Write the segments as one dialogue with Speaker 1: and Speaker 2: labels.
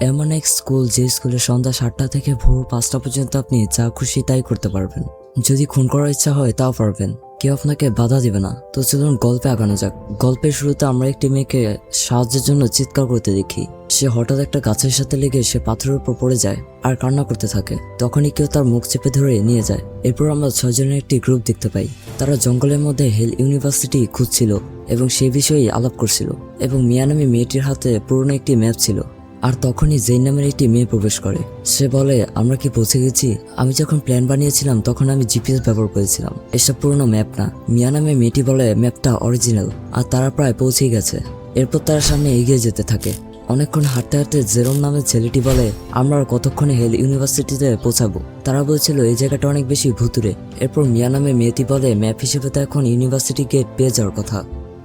Speaker 1: এমন এক স্কুল যে স্কুলে সন্ধ্যা 7টা থেকে ভোর 5টা পর্যন্ত আপনি যা খুশি তাই করতে পারবেন। যদি খুন করার ইচ্ছা হয় তাও পারবেন, কেউ আপনাকে বাধা দিবে না। তো চলুন গল্পে আগানো যাক। গল্পের শুরুতে আমরা একটি মেয়েকে সাহায্যের জন্য চিৎকার করতে দেখি। সে হঠাৎ একটা গাছের সাথে লেগে সে পাথরের উপর পড়ে যায় আর কান্না করতে থাকে। তখনই কেউ তার মুখ চেপে ধরে নিয়ে যায়। এরপর আমরা 6 জনের একটি গ্রুপ দেখতে পাই। তারা জঙ্গলের মধ্যে হেল ইউনিভার্সিটি খুঁজছিল এবং সেই বিষয়ে আলাপ করছিল। এবং মিয়া নামে মেয়েটির হাতে পুরনো একটি ম্যাপ ছিল। আর তখনই জেন নামের একটি মেয়ে প্রবেশ করে। সে বলে, আমরা কি পৌঁছে গেছি? আমি যখন প্ল্যান বানিয়েছিলাম তখন আমি জিপিএস ব্যবহার করেছিলাম, এসব পুরনো ম্যাপ না। মিয়া নামে মেয়েটি বলে ম্যাপটা অরিজিনাল আর তারা প্রায় পৌঁছেই গেছে। এরপর তারা সামনে এগিয়ে যেতে থাকে। অনেকক্ষণ হাঁটতে হাঁটতে জেরোম নামের ছেলেটি বলে, আমরা আর কতক্ষণে হেল ইউনিভার্সিটিতে পৌঁছাবো? তারা বলছিল এই জায়গাটা অনেক বেশি ভুতুরে। এরপর মিয়া নামে মেয়েটি বলে, ম্যাপ হিসেবে তো এখন ইউনিভার্সিটি গেট পেয়ে যাওয়ার কথা।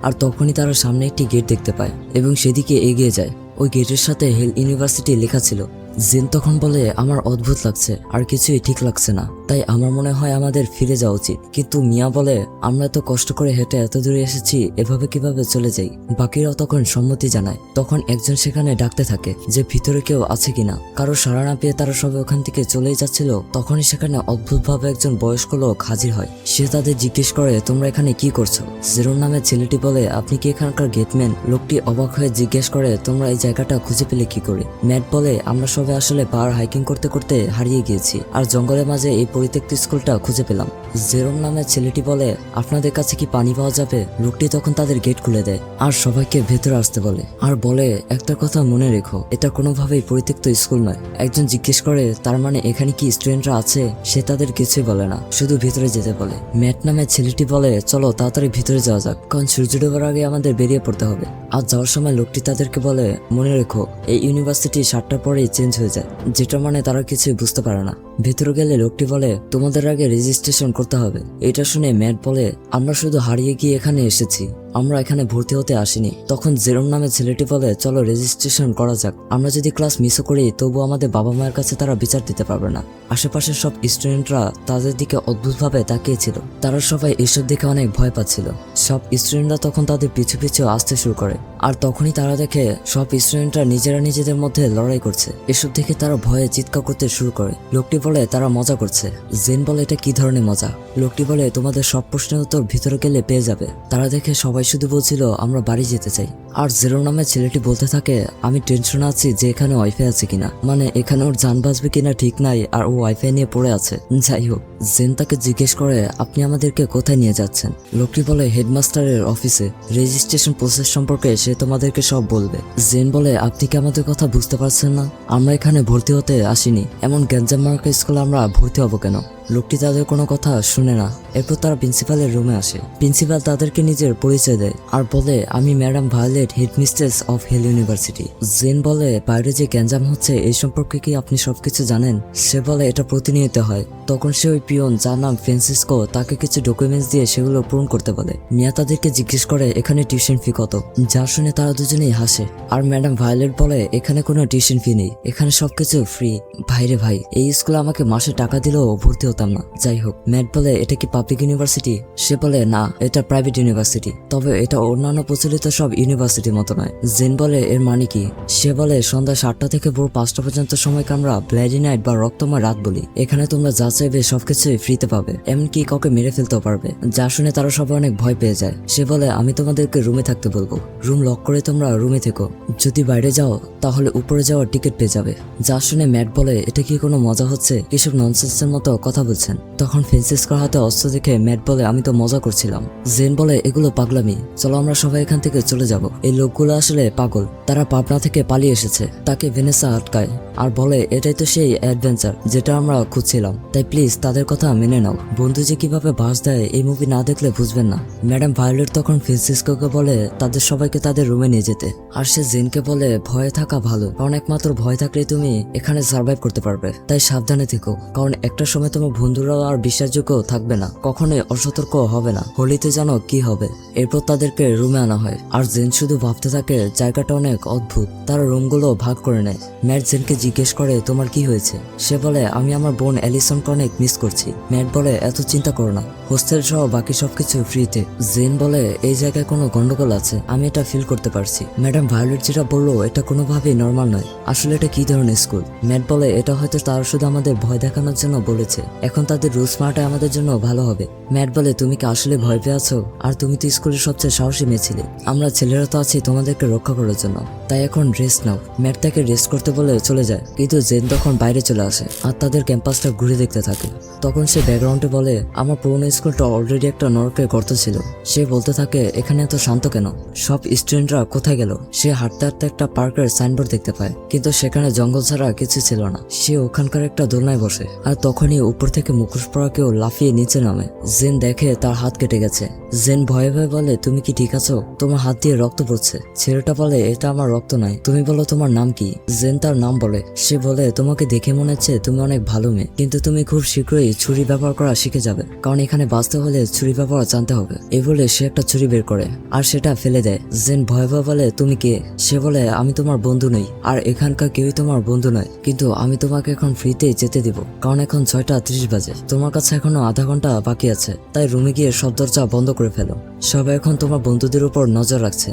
Speaker 1: আর তখনই তারা সামনে একটি গেট দেখতে পায় এবং সেদিকে এগিয়ে যায়। ওই গেটের সাথে হেল ইউনিভার্সিটি লেখা ছিল। জেন তখন বলে, আমার অদ্ভুত লাগছে আর কিছুই ঠিক লাগছে না, তাই আমার মনে হয় আমাদের ফিরে যাওয়া উচিত। কিন্তু মিয়া বলে, আমরা এত কষ্ট করে হেঁটে এত দূরে এসেছি, এভাবে কিভাবে চলে যাই? বাকিরাও তখন সম্মতি জানায়। তখন একজন সেখানে ডাকতে থাকে যে ভিতরে কেউ আছে কিনা। কারো সাড়া না পেয়ে তারা সবাই ওখান থেকে চলেই যাচ্ছিল। তখনই সেখানে অদ্ভুতভাবে একজন বয়স্ক লোক হাজির হয়। সে তাদের জিজ্ঞেস করে, তোমরা এখানে কি করছো? জেরোম নামের ছেলেটি বলে, আপনি কি এখানকার গেটম্যান? লোকটি অবাক হয়ে জিজ্ঞেস করে, তোমরা এই জায়গাটা খুঁজে পেলে কি করে? ম্যাট বলে, আমরা সবাই আসলে পাহাড় হাইকিং করতে করতে হারিয়ে গিয়েছি আর জঙ্গলের মাঝে এই পরিত্যক্ত স্কুলটা খুঁজে পেলাম। জেরোম নামের ছেলেটি বলে, আপনাদের কাছে কি পানি পাওয়া যাবে? লোকটি তখন তাদের গেট খুলে দেয় আর সবাইকে ভেতরে আসতে বলে। আর বলে, একটা কথা মনে রেখো, এটা কোনোভাবেই পরিত্যক্ত স্কুল নয়। একজন জিজ্ঞেস করে, তার মানে এখানে কি স্টুডেন্টরা আছে? সে তাদের কিছুই বলে না, শুধু ভিতরে যেতে বলে। ম্যাট নামের ছেলেটি বলে, চলো তাড়াতাড়ি ভিতরে যাওয়া যাক, কারণ সূর্য ডোবার আগে আমাদের বেরিয়ে পড়তে হবে। আর যাওয়ার সময় লোকটি তাদেরকে বলে, মনে রেখো এই ইউনিভার্সিটি 7টার পরেই চেঞ্জ হয়ে যায়, যেটা মানে তারা কিছুই বুঝতে পারে না। ভেতরে গেলে লোকটি বলে, তোমাদের আগে রেজিস্ট্রেশন করতে হবে। এটা শুনে ম্যাট বলে, আমরা শুধু হারিয়ে গিয়ে এখানে এসেছি, আমরা এখানে ভর্তি হতে আসিনি। তখন জেরোম নামের ছেলেটি বলে, চলো রেজিস্ট্রেশন করা যাক। আমরা যদি ক্লাস মিসও করি তবু আমাদের বাবা মায়ের কাছে তারা বিচার দিতে পারবে না। আশেপাশের সব স্টুডেন্টরা তাদের দিকে অদ্ভুতভাবে তাকিয়েছিল। তারা সবাই এসব দেখে অনেক ভয় পাচ্ছিল। সব স্টুডেন্টরা তখন তাদের পিছু পিছু আসতে শুরু করে। আর তখনই তারা দেখে সব স্টুডেন্টরা নিজেরা নিজেদের মধ্যে লড়াই করছে। এসব দেখে তারা ভয়ে চিৎকার করতে শুরু করে। লোকটি বলে, তারা মজা করছে। জেন বলে, এটা কি ধরনের মজা? লোকটি বলে, তোমাদের সব প্রশ্নের উত্তর ভিতরে গেলে পেয়ে যাবে। তারা দেখে সবাই শুধু বলছিল, আমরা বাড়ি যেতে চাই। আর জেরো নামের ছেলেটি বলতে থাকে, আমি টেনশনে আছি যে এখানে ওয়াইফাই আছে কিনা, মানে এখানে ওর যান বাঁচবে কিনা ঠিক নাই, আর ও ওয়াইফাই নিয়ে পড়ে আছে। যাই হোক, জেন তাকে জিজ্ঞেস করে, আপনি আমাদেরকে কোথায় নিয়ে যাচ্ছেন? লোকটি বলে, হেডমাস্টারের অফিসে, রেজিস্ট্রেশন প্রসেস সম্পর্কে সে তোমাদেরকে সব বলবে। জেন বলে, আপনি কি আমাদের কথা বুঝতে পারছেন না? আমরা এখানে ভর্তি হতে আসিনি, এমন গ্যাঞ্জাম মার্কা স্কুলে আমরা ভর্তি হবো কেন? লোকটি তাদের কোনো কথা শুনে না। এরপর তারা প্রিন্সিপালের রুমে আসে। প্রিন্সিপাল তাদেরকে নিজের পরিচয় দেয় আর বলে, আমি madam Violet, headmistress of Hell University. Jane বলে, বাইরে যে গ্যাঞ্জাম হচ্ছে এই সম্পর্কে কি আপনি সবকিছু জানেন? সে বলে, এটা প্রতিনিয়ত হয়। তখন সে ওই পিয়ন যার নাম ফ্রান্সিসকো তাকে কিছু ডকুমেন্টস দিয়ে সেগুলো পূরণ করতে বলে। মিয়া তাদেরকে জিজ্ঞেস করে, এখানে টিউশন ফি কত? যা শুনে তারা দুজনেই হাসে। আর ম্যাডাম ভায়োলেট বলে, এখানে কোনো টিউশন ফি নেই, এখানে সবকিছু ফ্রি। ভাইরে ভাই, এই স্কুলে আমাকে মাসে টাকা দিলেও ভর্তি হতাম না। যাই হোক, ম্যাট বলে, এটা কি পাবলিক ইউনিভার্সিটি? সে বলে, না, এটা প্রাইভেট ইউনিভার্সিটি, তবে এটা অন্যান্য প্রচলিত সব ইউনিভার্সিটির মতো নয়। জেন বলে, এর মানে কি? সে বলে, সন্ধ্যা 7টা থেকে ভোর 5টা পর্যন্ত সময়কে আমরা ব্লাডি নাইট বা রক্তময় রাত বলি। এখানে তোমরা যা চাইবে সবকিছুই ফ্রিতে পাবে, এমনকি কাউকে মেরে ফেলতেও পারবে। যা শুনে তারা সবাই অনেক ভয় পেয়ে যায়। সে বলে, আমি তোমাদেরকে রুমে থাকতে বলবো, রুম লক করে তোমরা রুমে থেকো, যদি বাইরে যাও তাহলে উপরে যাওয়ার টিকিট পেয়ে যাবে। যা শুনে ম্যাট বলে, এটা কি কোনো মজা হচ্ছে? এসব ননসেন্সের মতো কথা বলছেন। তখন ফ্রান্সিসকোর হাতে অস্ত্র দেখে ম্যাট বলে, আমি তো মজা করছিলাম। জেন বলে, এগুলো পাগলামি, চলো আমরা সবাই এখান থেকে চলে যাব। এই লোকগুলো আসলে পাগল, তারা পাবনা থেকে পালিয়ে এসেছে। তাকে ভেনেসা আটকায় আর বলে, এটাই তো সেই অ্যাডভেঞ্চার যেটা আমরা খুঁজছিলাম, তাই প্লিজ তাদের কথা মেনে নাও। বন্ধু যে কিভাবে বাস দেয় এই মুভি না দেখলে বুঝবেন না। ম্যাডাম ভায়োলেট তখন ফ্রান্সিসকোকে বলে তাদের সবাইকে তাদের রুমে নিয়ে যেতে। আর সে জেনকে বলে, ভয়ে থাকা ভালো, কারণ একমাত্র ভয় থাকলে তুমি এখানে সার্ভাইভ করতে পারবে, তাই সাবধানে থেকো, কারণ একটা সময় তোমার বন্ধুরাও আর বিশ্বাসযোগ্য থাকবে না, কখনোই অসতর্ক হবে না, হোলিতে জানো কি হবে। এরপর তাদেরকে রুমে আনা হয় আর জেন শুধু ভাবতে থাকে জায়গাটা অনেক অদ্ভুত। তারা রুমগুলো ভাগ করে নেয়। ম্যাট জেনকে জিজ্ঞেস করে তোমার কি হয়েছে। সে বলে আমি আমার বোন অ্যালিসনকে অনেক মিস করছি। ম্যাট বলে এত চিন্তা করো না, হোস্টেল সহ বাকি সবকিছু ফ্রিতে। জেন বলে এই জায়গায় কোনো গন্ডগোল আছে, আমি এটা ফিল করতে পারছি। ম্যাডাম ভায়োলেট যেটা বললো এটা কোনোভাবেই নর্মাল নয়। আসলে এটা কি ধরনের স্কুল? ম্যাট বলে এটা হয়তো তারা শুধু আমাদের ভয় দেখানোর জন্য বলেছে, এখন তাদের রুলস মানাটা আমাদের জন্য ভালো হবে। ম্যাট বলে তুমি কি আসলে ভয় পেয়ে আছো? আর তুমি তো স্কুলের সবচেয়ে সাহসী মেয়ে ছিলে, আমরা ছেলেরা তো আছি তোমাদেরকে রক্ষা করার জন্য, তাই এখন রেস্ট নাও। ম্যাট তাকে রেস্ট করতে বলে চলে যায়, কিন্তু জেন তখন বাইরে চলে আসে আর তাদের ক্যাম্পাসটা ঘুরে দেখতে থাকে। তখন সে ব্যাকগ্রাউন্ডে বলে আমার পুরোনো স্কুলটা অলরেডি একটা নরকের গর্ত ছিল। সে বলতে থাকে এখানে এত শান্ত কেন, সব স্টুডেন্টরা কোথায় গেল? সে হাঁটতে হাঁটতে একটা পার্কের সাইনবোর্ড দেখতে পায়, কিন্তু সেখানে জঙ্গল ছাড়া কিছু ছিল না। সে ওখানকার একটা দোলনায় বসে, আর তখনই উপর থেকে মুখোশ পরা কেউ লাফিয়ে নিচে নামে। জেন দেখে তার হাত কেটে গেছে। জেন ভয়ে ভয়ে বলে তুমি কি ঠিক আছো? তোমার হাত দিয়ে রক্ত পড়ছে। ছেলেটা বলে এটা আমার রক্ত নয়, তুমি বলো তোমার নাম কি? জেন তার নাম বলে। সে বলে তোমাকে দেখে মনে হচ্ছে তুমি অনেক ভালো মেয়ে, কিন্তু তুমি খুব শীঘ্রই ছুরি ব্যবহার করা শিখে যাবে, কারণ এখানে বাঁচতে হলে ছুরি ব্যবহার জানতে হবে। এই বলে সে একটা ছুরি বের করে আর সেটা ফেলে দেয়। জেন ভয়ে ভয়ে বলে তুমি কে? সে বলে আমি তোমার বন্ধু নই, আর এখানকার কেউই তোমার বন্ধু নয়, কিন্তু আমি তোমাকে এখন ফ্রিতে যেতে দিব, কারণ এখন 6:30 বাজে, তোমার কাছে এখনো আধা ঘন্টা বাকি আছে, তাই রুমে গিয়ে সব দরজা বন্ধ করে ফেলো। সবাই এখন তোমার বন্ধুদের উপর নজর রাখছে।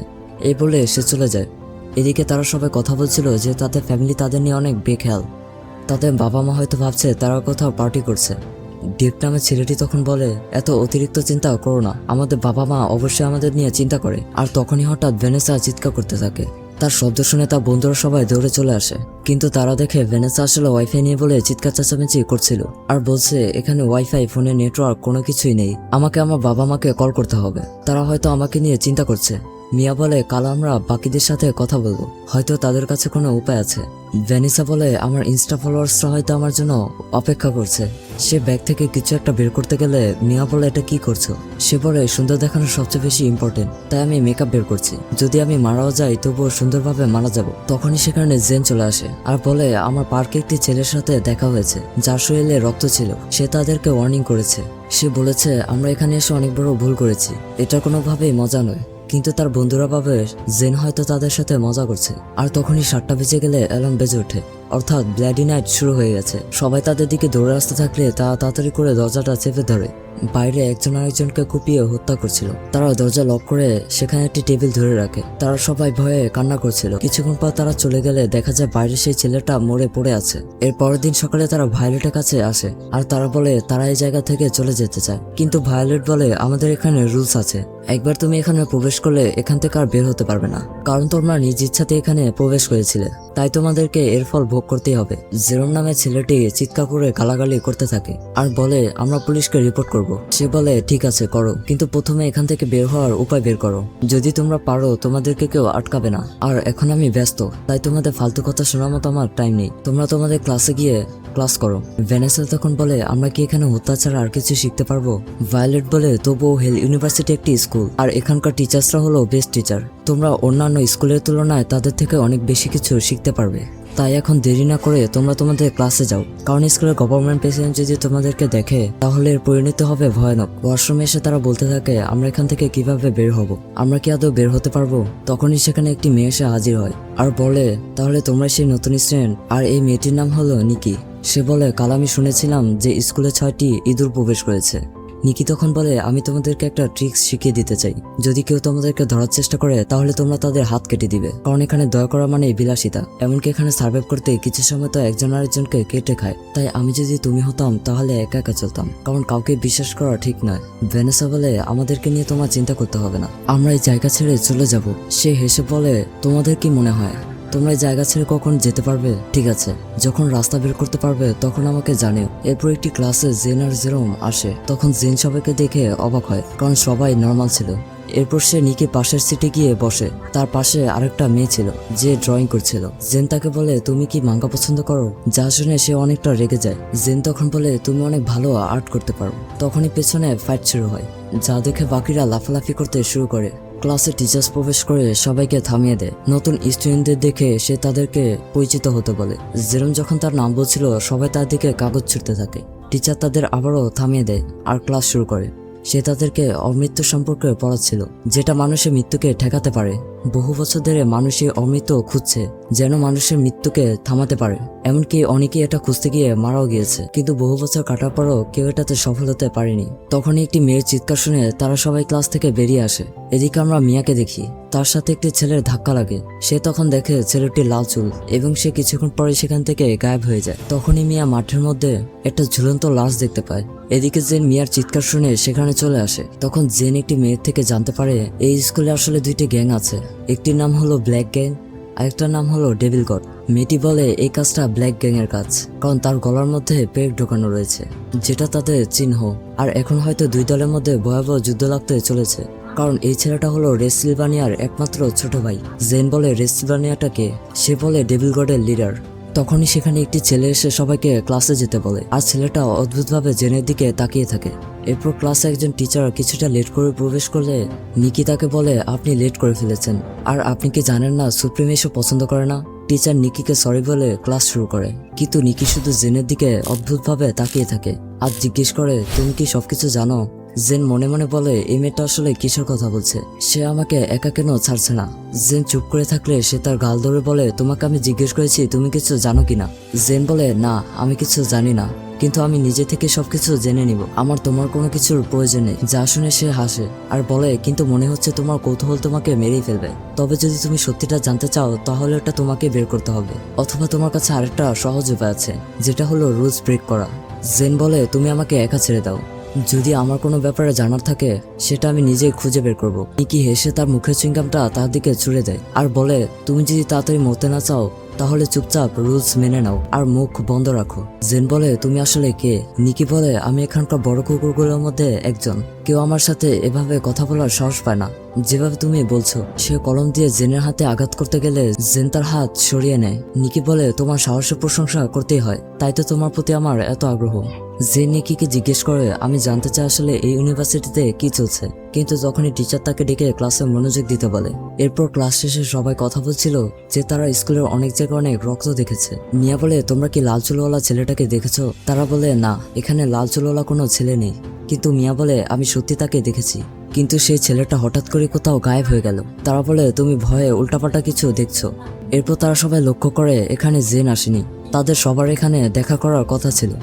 Speaker 1: এই বলে সে চলে যায়। এদিকে তারা সবাই কথা বলছিল যে তাদের ফ্যামিলি তাদের নিয়ে অনেক বেখেয়াল। তাদের বাবা মা হয়তো ভাবছে তারা কোথাও পার্টি করছে। ডিপ নামের ছেলেটি তখন বলে এত অতিরিক্ত চিন্তা করো না, আমাদের বাবা মা অবশ্যই আমাদের নিয়ে চিন্তা করে। আর তখনই হঠাৎ ভ্যানেসা চিৎকার করতে থাকে। তার শব্দ শুনে তার বন্ধুরা সবাই দৌড়ে চলে আসে, কিন্তু তারা দেখে ভ্যানেসা আসলে ওয়াইফাই নিয়ে বলে চিৎকার চেঁচামেচি করছিল আর বলছে এখানে ওয়াইফাই, ফোনের নেটওয়ার্ক কোনো কিছুই নেই, আমাকে আমার বাবা মাকে কল করতে হবে, তারা হয়তো আমাকে নিয়ে চিন্তা করছে। মিয়া বলে কাল আমরা বাকিদের সাথে কথা বলবো, হয়তো তাদের কাছে কোনো উপায় আছে। ভ্যানিসা বলে আমার ইনস্টা ফলোয়ার্সরা হয়তো আমার জন্য অপেক্ষা করছে। সে ব্যাগ থেকে কিছু একটা বের করতে গেলে মিয়া বলে এটা কি করছো? সে বলে সুন্দর দেখানো সবচেয়ে বেশি ইম্পর্টেন্ট, তাই আমি মেকআপ বের করছি, যদি আমি মারাও যাই তবুও সুন্দরভাবে মারা যাব। তখনই সেখানে জেন চলে আসে আর বলে আমার পার্কে একটি ছেলের সাথে দেখা হয়েছে যার শরীরে রক্ত ছিল, সে তাদেরকে ওয়ার্নিং করেছে। সে বলেছে আমরা এখানে এসে অনেক বড় ভুল করেছি, এটা কোনোভাবেই মজা নয়। কিন্তু তার বন্ধুরা ভাবে জেন হয়তো তাদের সাথে মজা করছে। আর তখনই 7টা বেজে গেলে অ্যালার্ম বেজে ওঠে, অর্থাৎ ব্লাডি নাইট শুরু হয়ে গেছে। সবাই তাদের দিকে দৌড়ে আসতে থাকলে তারা তাড়াতাড়ি করে দরজাটা চেপে ধরে। বাইরে একজন আরেকজনকে কুপিয়ে হত্যা করছিল। তারা দরজা লক করে সেখানে একটি টেবিল ধরে রাখে। তারা সবাই ভয়ে কান্না করছিল। কিছুক্ষণ পর তারা চলে গেলে দেখা যায় বাইরে সেই ছেলেটা মরে পড়ে আছে। এর পরের দিন সকালে তারা ভায়োলেটের কাছে আসে আর তারা বলে তারা এই জায়গা থেকে চলে যেতে চায়, কিন্তু ভায়োলেট বলে আমাদের এখানে রুলস আছে, একবার তুমি এখানে প্রবেশ করলে এখান থেকে আর বের হতে পারবে না, কারণ তোমরা নিজ ইচ্ছাতে এখানে প্রবেশ করেছিলে, তাই তোমাদেরকে এর ফল ভোগ করতেই হবে। জেরোম নামে ছেলেটি চিৎকার করে গালাগালি করতে থাকে আর বলে আমরা পুলিশকে রিপোর্ট করব। সে বলে ঠিক আছে করো, কিন্তু প্রথমে এখান থেকে বের হওয়ার উপায় বের করো, যদি তোমরা পারো তোমাদেরকে কেউ আটকাবে না। আর এখন আমি ব্যস্ত, তাই তোমাদের ফালতু কথা শোনার মতো আমার টাইম নেই, তোমরা তোমাদের ক্লাসে গিয়ে ক্লাস করো। ভ্যানেসা তখন বলে আমরা কি এখানে হত্যা ছাড়া আর কিছু শিখতে পারবো? ভায়োলেট বলে তবুও হেল ইউনিভার্সিটি একটি স্কুল, আর এখানকার টিচার্সরা হলো বেস্ট টিচার, তোমরা অন্যান্য স্কুলের তুলনায় তাদের থেকে অনেক বেশি কিছু শিখতে পারবে, তাই এখন দেরি না করে তোমরা তোমাদের ক্লাসে যাও, কারণ স্কুলের গভর্নমেন্ট প্রেসিডেন্ট যদি তোমাদেরকে দেখে তাহলে এর পরিণতি হবে ভয়ানক। ওয়াশরুমে এসে তারা বলতে থাকে আমরা এখান থেকে কিভাবে বের হব, আমরা কি আদৌ বের হতে পারবো? তখনই সেখানে একটি মেয়ে এসে হাজির হয় আর বলে তাহলে তোমরা সেই নতুন স্টুডেন্ট, আর এই মেয়েটির নাম হলো নিকি। সে বলে কাল আমি শুনেছিলাম যে স্কুলে 6টি ইঁদুর প্রবেশ করেছে। নিকি তখন বলে আমি তোমাদেরকে একটা ট্রিক্স শিখিয়ে দিতে চাই, যদি কেউ তোমাদেরকে ধরার চেষ্টা করে তাহলে তোমরা তাদের হাত কেটে দিবে, কারণ এখানে দয়া করা মানে বিলাসিতা, এমনকি এখানে সার্ভাইভ করতে কিছু সময় তো একজন আরেকজনকে কেটে খায়, তাই আমি যদি তুমি হতাম তাহলে একা একা চলতাম, কারণ কাউকে বিশ্বাস করা ঠিক নয়। ভ্যানেসা বলে আমাদেরকে নিয়ে তোমার চিন্তা করতে হবে না, আমরা এই জায়গা ছেড়ে চলে যাব। সে হেসে বলে তোমাদের কি মনে হয় তোমরা এই জায়গা ছেড়ে কখন যেতে পারবে? ঠিক আছে, যখন রাস্তা বের করতে পারবে তখন আমাকে জানিও। এরপর একটি ক্লাসে জেন আর জেরোম আসে, তখন জেন সবাইকে দেখে অবাক হয়, কারণ সবাই নর্মাল ছিল। এরপর সে নিকে পাশের সিটে গিয়ে বসে, তার পাশে আরেকটা মেয়ে ছিল যে ড্রয়িং করছিল। জেন তাকে বলে তুমি কি মাঙ্গা পছন্দ করো? যা শুনে সে অনেকটা রেগে যায়। জেন তখন বলে তুমি অনেক ভালো আর্ট করতে পারো। তখনই পেছনে ফাইট শুরু হয়, যা দেখে বাকিরা লাফালাফি করতে শুরু করে। ক্লাসে টিচার্স প্রবেশ করে সবাইকে থামিয়ে দেয়। নতুন স্টুডেন্টদের দেখে সে তাদেরকে পরিচিত হতে বলে। জেরোম যখন তার নাম বলছিল সবাই তার দিকে কাগজ ছুটতে থাকে। টিচার তাদের আবারও থামিয়ে দেয় আর ক্লাস শুরু করে। সে তাদেরকে অমৃত্যু সম্পর্কে পড়াচ্ছিল, যেটা মানুষের মৃত্যুকে ঠেকাতে পারে। বহু বছর ধরে মানুষই অমৃত খুঁজছে, যেন মানুষের মৃত্যুকে থামাতে পারে। এমনকি অনেকেই এটা খুঁজতে গিয়ে মারাও গিয়েছে, কিন্তু বহু বছর কাটার পরও কেউ এটাতে সফল হতে পারেনি। তখনই একটি মেয়ের চিৎকার শুনে তারা সবাই ক্লাস থেকে বেরিয়ে আসে। এদিকে আমরা মিয়াকে দেখি, তার সাথে একটি ছেলের ধাক্কা লাগে। সে তখন দেখে ছেলেটির লাল চুল এবং সে কিছুক্ষণ পরে সেখান থেকে গায়েব হয়ে যায়। তখনই মিয়া মাঠের মধ্যে একটা ঝুলন্ত লাশ দেখতে পায়। এদিকে জেন মিয়ার চিৎকার শুনে সেখানে চলে আসে। তখন জেন একটি মেয়ের থেকে জানতে পারে এই স্কুলে আসলে দুইটি গ্যাং আছে, একটির নাম হলো ব্ল্যাক গ্যাং, আরেকটার নাম হলো ডেভিল গড। মেয়েটি বলে এই কাজটা ব্ল্যাক গ্যাং এর কাজ, কারণ তার গলার মধ্যে পেগ ঢোকানো রয়েছে, যেটা তাদের চিহ্ন। আর এখন হয়তো দুই দলের মধ্যে ভয়াবহ যুদ্ধ লাগতে চলেছে, কারণ এই ছেলেটা হলো রেসিলভানিয়ার একমাত্র ছোট ভাই। জেন বলে রেসিলভানিয়াটাকে, সে বলে ডেভিল গডের লিডার। তখনই সেখানে একটি ছেলে এসে সবাইকে ক্লাসে যেতে বলে, আর ছেলেটা অদ্ভুতভাবে জেনের দিকে তাকিয়ে থাকে। এরপর ক্লাসে একজন টিচার কিছুটা লেট করে প্রবেশ করলে নিকি তাকে বলে আপনি লেট করে ফেলেছেন, আর আপনি কি জানেন না সুপ্রিম এসব পছন্দ করে না। টিচার নিকিকে সরি বলে ক্লাস শুরু করে, কিন্তু নিকি শুধু জেনের দিকে অদ্ভুতভাবে তাকিয়ে থাকে আর জিজ্ঞেস করে তুমি কি সবকিছু জানো। জেন মনে মনে বলে এই মেয়েটা আসলে কিসের কথা বলছে, সে আমাকে একা কেন ছাড়ছে না। জেন চুপ করে থাকলে সে তার গাল ধরে বলে তোমাকে আমি জিজ্ঞেস করেছি তুমি কিছু জানো কিনা। জেন বলে না আমি কিছু জানি না, কিন্তু আমি নিজে থেকে সবকিছু জেনে নিব, আমার তোমার কোনো কিছুর প্রয়োজন নেই। যা শুনে সে হাসে আর বলে কিন্তু মনে হচ্ছে তোমার কৌতূহল তোমাকে মেরেই ফেলবে, তবে যদি তুমি সত্যিটা জানতে চাও তাহলে এটা তোমাকে বের করতে হবে, অথবা তোমার কাছে আরেকটা সহজ উপায় আছে, যেটা হলো রুলস ব্রেক করা। জেন বলে তুমি আমাকে একা ছেড়ে দাও, যদি আমার কোনো ব্যাপারে জানার থাকে সেটা আমি নিজেই খুঁজে বের করব। নিকি হেসে তার মুখের চুইংগামটা তার দিকে ছুড়ে দেয় আর বলে তুমি যদি তাড়াতাড়ি মরতে না চাও তাহলে চুপচাপ রুলস মেনে নাও আর মুখ বন্ধ রাখো। জেন বলে তুমি আসলে কে। নিকি বলে আমি এখানকার বড় কুকুরগুলোর মধ্যে একজন, কেউ আমার সাথে এভাবে কথা বলার সাহস পায় না যেভাবে তুমি বলছো। সে কলম দিয়ে জেনের হাতে আঘাত করতে গেলে জেন তার হাত সরিয়ে নেয়। নিকি বলে তোমার সাহসের প্রশংসা করতেই হয়, তাই তো তোমার প্রতি আমার এত আগ্রহ। জেন নিকিকে জিজ্ঞেস করে আমি জানতে চাই আসলে এই ইউনিভার্সিটিতে কি চলছে, কিন্তু যখনই টিচার তাকে ডেকে ক্লাসে মনোযোগ দিতে বলে। এরপর ক্লাস শেষে সবাই কথা বলছিল যে তারা স্কুলের অনেক জায়গায় অনেক রক্ত দেখেছে। মিয়া বলে তোমরা কি লাল চুলওয়ালা ছেলেটাকে দেখেছো। তারা বলে না এখানে লাল চুলওয়ালা কোনো ছেলে নেই, কিন্তু মিয়া বলে আমি সত্যি তাকে দেখেছি, কিন্তু সেই ছেলেটা হঠাৎ করে কোথাও গায়েব হয়ে গেল। তারা বলে তুমি ভয়ে উল্টাপাল্টা কিছু দেখছো। এরপর তারা সবাই লক্ষ্য করে এখানে জেন আসেনি, তাদের সবার এখানে দেখা করার কথা ছিল।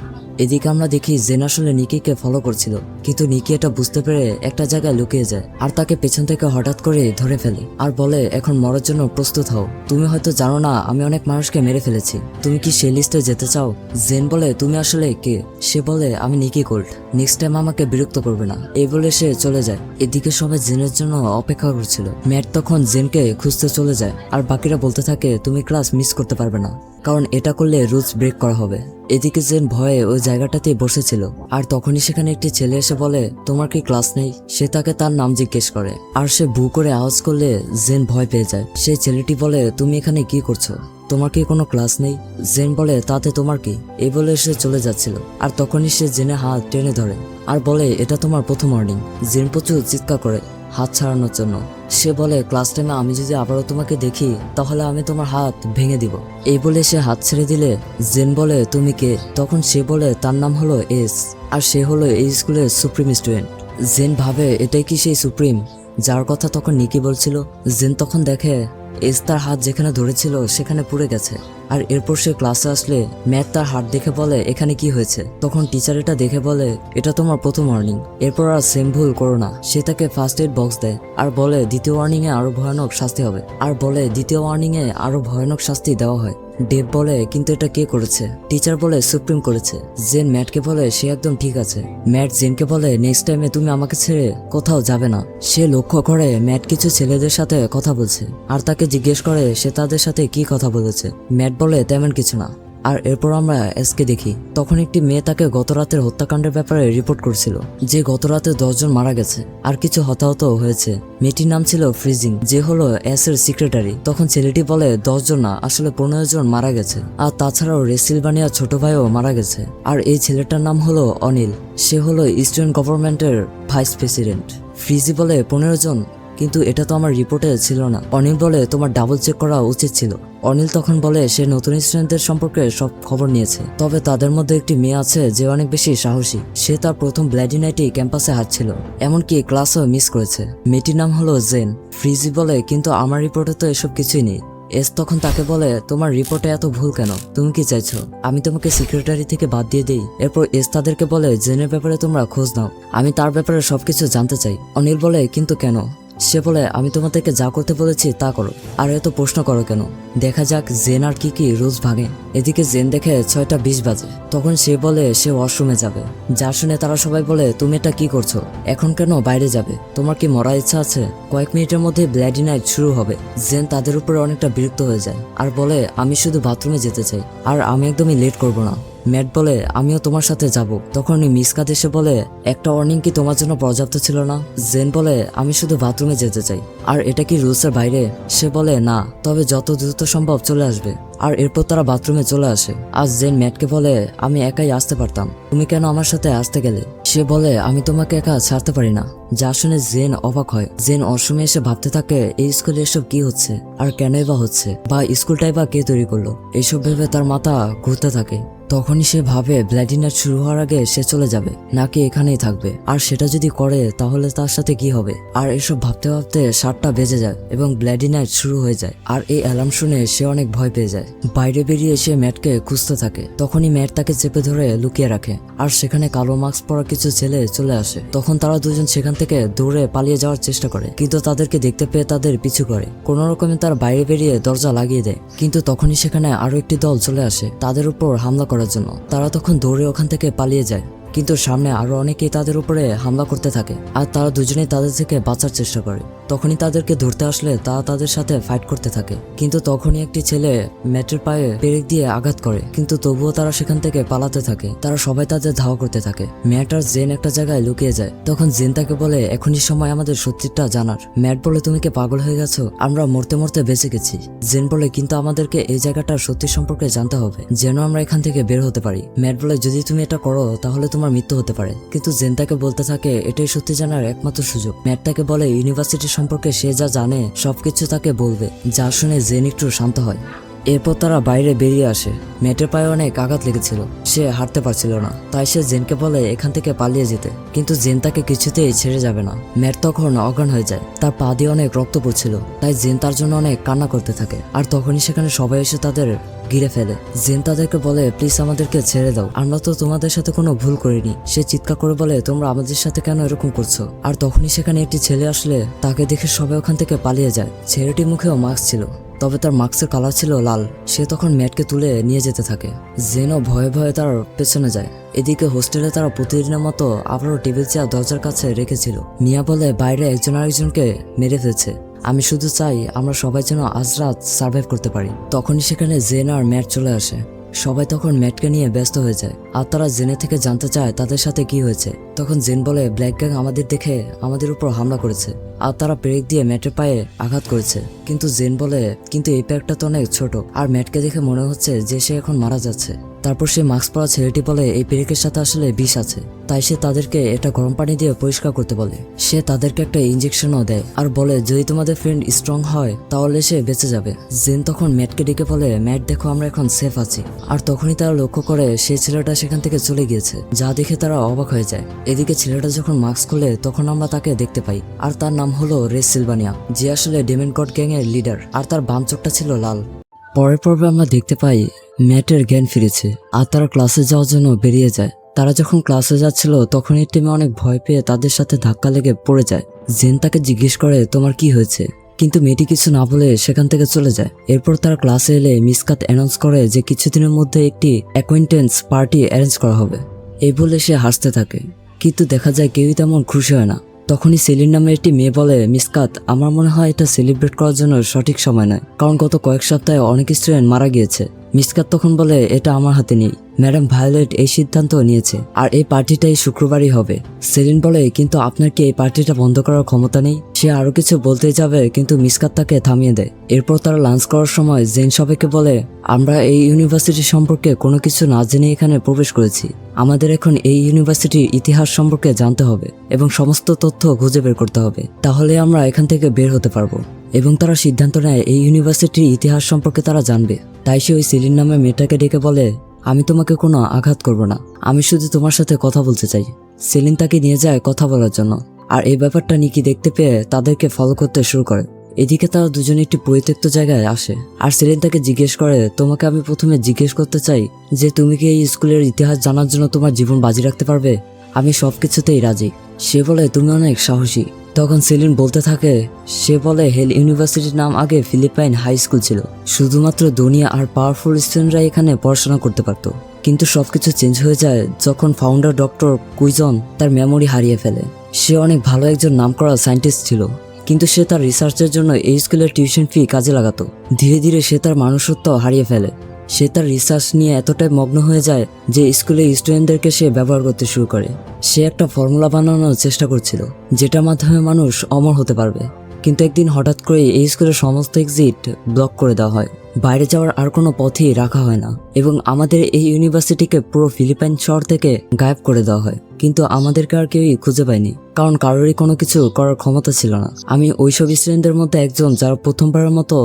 Speaker 1: এদিকে আমরা দেখি জেন আসলে নিকিকে ফলো করছিল, কিন্তু নিকি এটা বুঝতে পেরে একটা জায়গায় লুকিয়ে যায় আর তাকে পেছন থেকে হঠাৎ করে ধরে ফেলে আর বলে এখন মরার জন্য প্রস্তুত হও, তুমি হয়তো জানো না আমি অনেক মানুষকে মেরে ফেলেছি, তুমি কি সেই লিস্টে যেতে চাও। জেন বলে তুমি আসলে কে। সে বলে আমি নিকি কোল্ট, নেক্সট টাইম আমাকে বিরক্ত করবে না, এই বলে সে চলে যায়। এদিকে সবাই জেনের জন্য অপেক্ষা করছিল। ম্যাট তখন জেনকে খুঁজতে চলে যায় আর বাকিরা বলতে থাকে তুমি ক্লাস মিস করতে পারবে না, কারণ এটা করলে রুলস ব্রেক করা হবে। এদিকে জেন ভয়ে ওই জায়গাটাতেই বসেছিল আর তখনই সেখানে একটি ছেলে এসে বলে তোমার কি ক্লাস নেই। সে তাকে তার নাম জিজ্ঞেস করে আর সে ভু করে আওয়াজ করলে জেন ভয় পেয়ে যায়। সেই ছেলেটি বলে তুমি এখানে কি করছো, তোমার কি কোনো ক্লাস নেই। জেন বলে তাতে তোমার কি, এই বলে সে চলে যাচ্ছিল আর তখনই সে জেনে হাত টেনে ধরে আর বলে এটা তোমার প্রথম ওয়ার্নিং। জেন প্রচুর চিৎকার করে হাত ছাড়ানোর জন্য। সে বলে ক্লাস টাইমে আমি যদি আবারও তোমাকে দেখি তাহলে আমি তোমার হাত ভেঙে দিব, এই বলে সে হাত ছেড়ে দিলে জেন বলে তুমি কে। তখন সে বলে তার নাম হলো এস আর সে হলো এই স্কুলের সুপ্রিম স্টুডেন্ট। জেন ভাবে এটাই কি সেই সুপ্রিম যার কথা তখন নিকি বলছিল। জেন তখন দেখে এস তার হাত যেখানে ধরেছিল সেখানে পুড়ে গেছে আর এরপর সে ক্লাসে আসলে ম্যাথ তার হাত দেখে বলে এখানে কি হয়েছে। তখন টিচার এটা দেখে বলে এটা তোমার প্রথম ওয়ার্নিং, এরপর আর সেম ভুল করো না। সে তাকে ফার্স্ট এড বক্স দেয় আর বলে দ্বিতীয় ওয়ার্নিং এ আরো ভয়ানক শাস্তি হবে, আর বলে দ্বিতীয় ওয়ার্নিং এ আরো ভয়ানক শাস্তি দেওয়া হয়। ডেভ বলে কিন্তু এটা কে করেছে। টিচার বলে সুপ্রিম করেছে। জেন ম্যাটকে বলে সে একদম ঠিক আছে। ম্যাট জেনকে বলে নেক্সট টাইমে তুমি আমাকে ছেড়ে কোথাও যাবে না। সে লক্ষ্য করে ম্যাট কিছু ছেলেদের সাথে কথা বলছে আর তাকে জিজ্ঞেস করে সে তাদের সাথে কি কথা বলেছে। ম্যাট বলে তেমন কিছু না। আর এরপর আমরা এসকে দেখি, তখন একটি মেয়ে তাকে গত রাতের হত্যাকাণ্ডের ব্যাপারে রিপোর্ট করছিল যে গত রাতে 10 জন মারা গেছে আর কিছু হতাহত হয়েছে। মেয়েটির নাম ছিল ফ্রিজিং, যে হলো এস এর সেক্রেটারি। তখন ছেলেটি বলে 10 জন না আসলে 15 জন মারা গেছে, আর তাছাড়াও রেসিলভানিয়ার ছোট ভাইও মারা গেছে। আর এই ছেলেটার নাম হলো অনিল, সে হলো স্টুডেন্ট গভর্নমেন্টের ভাইস প্রেসিডেন্ট। ফ্রিজি বলে 15 জন, কিন্তু এটা তো আমার রিপোর্টে ছিল না। অনিল বলে তোমার ডাবল চেক করা উচিত ছিল। অনিল তখন বলে সে নতুন স্টুডেন্টদের সম্পর্কে সব খবর নিয়েছে, তবে তাদের মধ্যে একটি মেয়ে আছে যে অনেক বেশি সাহসী। সে তার প্রথম ব্ল্যাডি নাইটে ক্যাম্পাসে হাঁটছিল, এমনকি ক্লাসও মিস করেছে। মেয়েটির নাম হলো জেন। ফ্রিজি বলে কিন্তু আমার রিপোর্টে তো এসব কিছুই নেই। এস তখন তাকে বলে, তোমার রিপোর্টে এত ভুল কেন? তুমি কি চাইছো আমি তোমাকে সেক্রেটারি থেকে বাদ দিয়ে দিই? এরপর এস তাদেরকে বলে, জেনের ব্যাপারে তোমরা খোঁজ নাও, আমি তার ব্যাপারে সবকিছু জানতে চাই। অনিল বলে, কিন্তু কেন? সে বলে, আমি তোমাদেরকে যা করতে বলেছি তা করো, আর এত প্রশ্ন করো কেন? দেখা যাক জেন আর কি রুলস ভাঙে। এদিকে জেন দেখে 6:20 বাজে। তখন সে বলে সে ওয়াশরুমে যাবে। যা শুনে তারা সবাই বলে, তুমি এটা কি করছো? এখন কেন বাইরে যাবে? তোমার কি মরার ইচ্ছা আছে? কয়েক মিনিটের মধ্যে ব্লাডি নাইট শুরু হবে। জেন তাদের উপরে অনেকটা বিরক্ত হয়ে যায় আর বলে, আমি শুধু বাথরুমে যেতে চাই, আর আমি একদমই লেট করব না। ম্যাট বলে, আমিও তোমার সাথে যাব। তখন মিসকাত এসে বলে, একটা ওয়ার্নিং কি তোমার জন্য পর্যাপ্ত ছিল না? জেন বলে, আমি শুধু বাথরুমে যেতে চাই, আর এটা কি রুলসের বাইরে? সে বলে, না, তবে যত দ্রুত সম্ভব চলে আসবে। আর এরপর তারা বাথরুমে চলে আসে। আর জেন ম্যাটকে বলে, আমি একাই আসতে পারতাম, তুমি কেন আমার সাথে আসতে গেলে? সে বলে, আমি তোমাকে একা ছাড়তে পারি না। যা শুনে জেন অবাক হয়। জেন অসময়ে এসে ভাবতে থাকে, এই স্কুলে এসব কি হচ্ছে, আর কেনই বা হচ্ছে, বা স্কুলটাই বা কে তৈরি করলো? এইসব ভেবে তার মাথা ঘুরতে থাকে। তখনই সে ভাবে ব্লাডি নাইট শুরু হওয়ার আগে সে চলে যাবে, নাকি এখানেই থাকবে। আর সেটা যদি করে তাহলে তার সাথে কি হবে? আর এসব ভাবতে ভাবতে 7টা বেজে যায় এবং ব্লাডি নাইট শুরু হয়ে যায়। আর এই অ্যালার্ম শুনে সে অনেক ভয় পেয়ে যায়। বাইরে বেরিয়ে সে ম্যাটকে খুঁজতে থাকে। তখনই ম্যাট তাকে চেপে ধরে লুকিয়ে রাখে। আর সেখানে কালো মাস্ক পরা কিছু ছেলে চলে আসে। তখন তারা দুজন সেখান থেকে দৌড়ে পালিয়ে যাওয়ার চেষ্টা করে, কিন্তু তাদেরকে দেখতে পেয়ে তাদের পিছু করে। কোনো রকমে তারা বাইরে বেরিয়ে দরজা লাগিয়ে দেয়। কিন্তু তখনই সেখানে আরো একটি দল চলে আসে তাদের উপর হামলা করার জন্য। তারা তখন দৌড়ে ওখান থেকে পালিয়ে যায়, কিন্তু সামনে আরো অনেকেই তাদের উপরে হামলা করতে থাকে। আর তারা দুজনেই তাদের থেকে বাঁচার চেষ্টা করে। তখনই তাদেরকে ধরতে আসলে তারা তাদের সাথে ফাইট করতে থাকে। কিন্তু তখনই একটি ছেলে ম্যাটের পায়ে পেরেক দিয়ে আঘাত করে, কিন্তু তবুও তারা সেখান থেকে পালাতে থাকে। তারা সবাই তাদের ধাওয়া করতে থাকে। ম্যাট আর জেন একটা জায়গায় লুকিয়ে যায়। তখন জেন তাকে বলে, এখনই সময় আমাদের সত্যিটা জানার। ম্যাট বলে, তুমি কি পাগল হয়ে গেছো? আমরা মরতে মরতে বেঁচে গেছি। জেন বলে, কিন্তু আমাদেরকে এই জায়গাটার সত্যি সম্পর্কে জানতে হবে, যেন আমরা এখান থেকে বের হতে পারি। ম্যাট বলে, যদি তুমি এটা করো তাহলে তোমার মৃত্যু হতে পারে। কিন্তু জেন তাকে বলতে থাকে, এটাই সত্যি জানার একমাত্র সুযোগ। ম্যাট তাকে বলে, ইউনিভার্সিটি সম্পর্কে সে যা জানে সবকিছু তাকে বলবে। যা শুনে জেন একটু শান্ত হয়। এরপর তারা বাইরে বেরিয়ে আসে। ম্যাটের পায়ে অনেক আঘাত লেগেছিল, সে হাঁটতে পারছিল না। তাই সে জেনকে বলে এখান থেকে পালিয়ে যেতে, কিন্তু জেন তাকে কিছুতেই ছেড়ে যাবে না। ম্যাট তখন অজ্ঞান হয়ে যায়, তার পা দিয়ে অনেক রক্ত পড়ছিল। তাই জেন তার জন্য অনেক কান্না করতে থাকে। আর তখনই সেখানে সবাই এসে তাদের ঘিরে ফেলে। জেন তাদেরকে বলে, প্লিজ আমাদেরকে ছেড়ে দাও, আমরা তো তোমাদের সাথে কোনো ভুল করিনি। সে চিৎকার করে বলে, তোমরা আমাদের সাথে কেন এরকম করছো? আর তখনই সেখানে একটি ছেলে আসলে তাকে দেখে সবাই ওখান থেকে পালিয়ে যায়। ছেলেটির মুখেও মাস্ক ছিল, তবে তার মাস্কের কালার ছিল লাল। সে তখন ম্যাটকে তুলে নিয়ে যেতে থাকে। জেনও ভয়ে ভয়ে তার পেছনে যায়। এদিকে হোস্টেলে তারা প্রতিদিনের মতো আবারও টেবিল চেয়ার দরজার কাছে রেখেছিল। মিয়া বলে, বাইরে একজন আরেকজনকে মেরে ফেলছে, আমি শুধু চাই আমরা সবাই যেন আজ রাত সার্ভাইভ করতে পারি। তখনই সেখানে জেন আর ম্যাট চলে আসে। সবাই তখন ম্যাটকে নিয়ে ব্যস্ত হয়ে যায়, আর তারা জেনে থেকে জানতে চায় তাদের সাথে কি হয়েছে। তখন জেন বলে, ব্ল্যাক গ্যাং আমাদের দেখে আমাদের উপর হামলা করেছে, আর তারা পেরেক দিয়ে ম্যাটের পায়ে আঘাত করেছে। কিন্তু জেন বলে, কিন্তু এই প্যাকটা তো অনেক ছোট, আর ম্যাটকে দেখে মনে হচ্ছে যে সে এখন মারা যাচ্ছে। তারপর সে মাস্ক পরা ছেলেটি বলে, এই পেরেকের সাথে আসলে বিষ আছে। তাই সে তাদেরকে এটা গরম পানি দিয়ে পরিষ্কার করতে বলে। সে তাদেরকে একটা ইঞ্জেকশনও দেয়, আর বলে যদি তোমাদের ফ্রেন্ড স্ট্রং হয় তাহলে সে বেঁচে যাবে। জেন তখন ম্যাটকে ডেকে বলে, ম্যাট দেখো, আমরা এখন সেফ আছি। আর তখনই তারা লক্ষ্য করে সেই ছেলেটা সেখান থেকে চলে গিয়েছে, যা দেখে তারা অবাক হয়ে যায়। এদিকে ছেলেটা যখন মাস্ক খোলে তখন আমরা তাকে দেখতে পাই, আর তার নাম হলো রেস সিলভানিয়া, যে আসলে ডেমন গড গ্যাং এর লিডার। আর তার বাম চোখটা ছিল লাল। পরের পর্বে আমরা দেখতে পাই ম্যাটের জ্ঞান ফিরেছে, আর তারা ক্লাসে যাওয়ার জন্য বেরিয়ে যায়। তারা যখন ক্লাসে যাচ্ছিল তখন এই টিমে অনেক ভয় পেয়ে তাদের সাথে ধাক্কা লেগে পড়ে যায়। জেন তাকে জিজ্ঞেস করে, তোমার কি হয়েছে? কিন্তু মেয়েটি কিছু না বলে সেখান থেকে চলে যায়। এরপর তারা ক্লাসে এলে মিসকাত অ্যানাউন্স করে যে কিছুদিনের মধ্যে একটি অ্যাকোয়েন্টেন্স পার্টি অ্যারেঞ্জ করা হবে। এই বলে সে হাসতে থাকে, কিন্তু দেখা যায় কেউই তেমন খুশি হয় না। তখনই সেলিন নামের একটি মেয়ে বলে, মিসকাত, আমার মনে হয় এটা সেলিব্রেট করার জন্য সঠিক সময় নয়, কারণ গত কয়েক সপ্তাহে অনেক স্টুডেন্ট মারা গিয়েছে। মিসকাত তখন বলে, এটা আমার হাতে নেই, ম্যাডাম ভায়োলেট এই সিদ্ধান্ত নিয়েছে, আর এই পার্টিটাই শুক্রবারই হবে। সেলিন বলে, কিন্তু আপনার কি এই পার্টিটা বন্ধ করার ক্ষমতা নেই? সে আরো কিছু বলতে যাবে, কিন্তু মিসকাত তাকে থামিয়ে দেয়। এরপর তারা লাঞ্চ করার সময় জেন সবাইকে বলে, আমরা এই ইউনিভার্সিটি সম্পর্কে কোনো কিছু না জেনে এখানে প্রবেশ করেছি। আমাদের এখন এই ইউনিভার্সিটির ইতিহাস সম্পর্কে জানতে হবে এবং সমস্ত তথ্য খুঁজে বের করতে হবে, তাহলে আমরা এখান থেকে বের হতে পারবো। এবং তারা সিদ্ধান্ত নেয় এই ইউনিভার্সিটির ইতিহাস সম্পর্কে তারা জানবে। তাই সে ওই সেলিন নামে মেয়েটাকে ডেকে বলে, আমি তোমাকে কোনো আঘাত করব না, আমি শুধু তোমার সাথে কথা বলতে চাই। সেলিন তাকে নিয়ে যায় কথা বলার জন্য, আর এই ব্যাপারটা নিকি দেখতে পেয়ে তাদেরকে ফলো করতে শুরু করে। এদিকে তারা দুজনে একটি পরিত্যক্ত জায়গায় আসে আর সেলিন তাকে জিজ্ঞেস করে, তোমাকে আমি প্রথমে জিজ্ঞেস করতে চাই যে তুমি কি এই স্কুলের ইতিহাস জানার জন্য তোমার জীবন বাজি রাখতে পারবে? আমি সবকিছুতেই রাজি। সে বলে, তুমি অনেক সাহসী। তখন সেলিন বলতে থাকে, সে বলে হেল ইউনিভার্সিটির নাম আগে ফিলিপাইন হাই স্কুল ছিল, শুধুমাত্র দুনিয়া আর পাওয়ারফুল স্টুডেন্টরা এখানে পড়াশোনা করতে পারত। কিন্তু সবকিছু চেঞ্জ হয়ে যায় যখন ফাউন্ডার ডক্টর কুইজন তার মেমোরি হারিয়ে ফেলে। সে অনেক ভালো একজন নামকরা সায়েন্টিস্ট ছিল, কিন্তু সে তার রিসার্চের জন্য এই স্কুলের টিউশন ফি কাজে লাগাতো। ধীরে ধীরে সে তার মনুষ্যত্ব হারিয়ে ফেলে। সে তার রিসার্চ নিয়ে এতটাই মগ্ন হয়ে যায় যে স্কুলের স্টুডেন্টদেরকে সে ব্যবহার করতে শুরু করে। সে একটা ফর্মুলা বানানোর চেষ্টা করছিল যেটার মাধ্যমে মানুষ অমর হতে পারবে। কিন্তু একদিন হঠাৎ করে এই স্কুলের সমস্ত এক্সিট ব্লক করে দেওয়া হয়। বাইরে যাওয়ার আর কোনো পথই রাখা হয় না এবং আমাদের এই ইউনিভার্সিটিকে পুরো ফিলিপাইন শহর থেকে গায়েব করে দেওয়া হয়। কিন্তু আমাদেরকে আর কেউই খুঁজে পায়নি, কারণ কারোরই কোনো কিছু করার ক্ষমতা ছিল না। আমি ওইসব স্টুডেন্টদের মধ্যে একজন, যারা প্রথমবারের মতো